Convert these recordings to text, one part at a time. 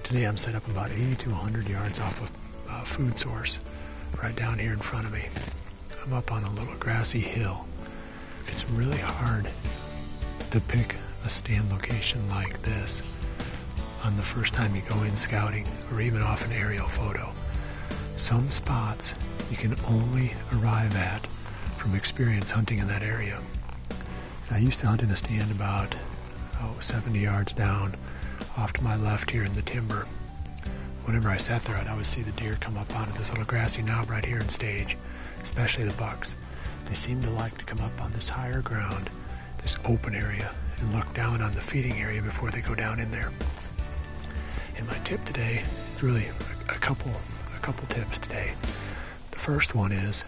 Today I'm set up about 80 to 100 yards off a food source right down here in front of me. I'm up on a little grassy hill. It's really hard to pick a stand location like this on the first time you go in scouting or even off an aerial photo. Some spots you can only arrive at from experience hunting in that area. I used to hunt in a stand about 70 yards down off to my left here in the timber. Whenever I sat there, I'd always see the deer come up onto this little grassy knob right here in stage, especially the bucks. They seem to like to come up on this higher ground, this open area, and look down on the feeding area before they go down in there. And my tip today is really a couple tips today. The first one is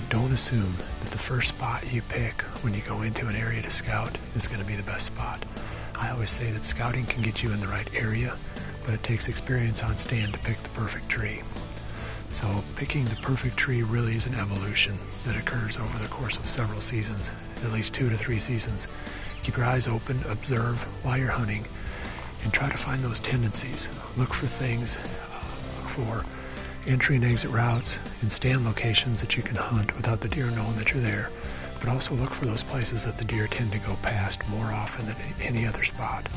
don't assume that the first spot you pick when you go into an area to scout is going to be the best spot. I always say that scouting can get you in the right area, but it takes experience on stand to pick the perfect tree. So picking the perfect tree really is an evolution that occurs over the course of several seasons, at least 2 to 3 seasons. Keep your eyes open, observe while you're hunting, and try to find those tendencies. Look for things, look for entry and exit routes and stand locations that you can hunt without the deer knowing that you're there. But also look for those places that the deer tend to go past more often than any other spot.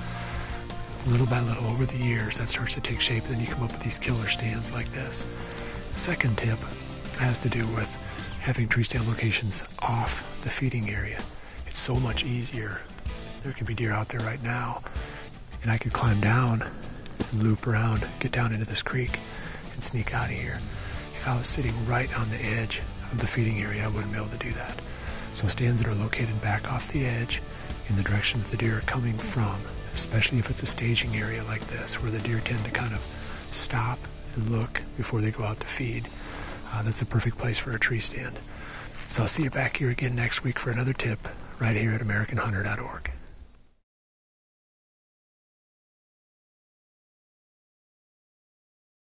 Little by little over the years, that starts to take shape, and then you come up with these killer stands like this. The second tip has to do with having tree stand locations off the feeding area. It's so much easier. There could be deer out there right now, and I could climb down and loop around, get down into this creek, and sneak out of here. If I was sitting right on the edge of the feeding area, I wouldn't be able to do that. So stands that are located back off the edge in the direction that the deer are coming from, especially if it's a staging area like this where the deer tend to kind of stop and look before they go out to feed, that's a perfect place for a tree stand. So I'll see you back here again next week for another tip right here at AmericanHunter.org.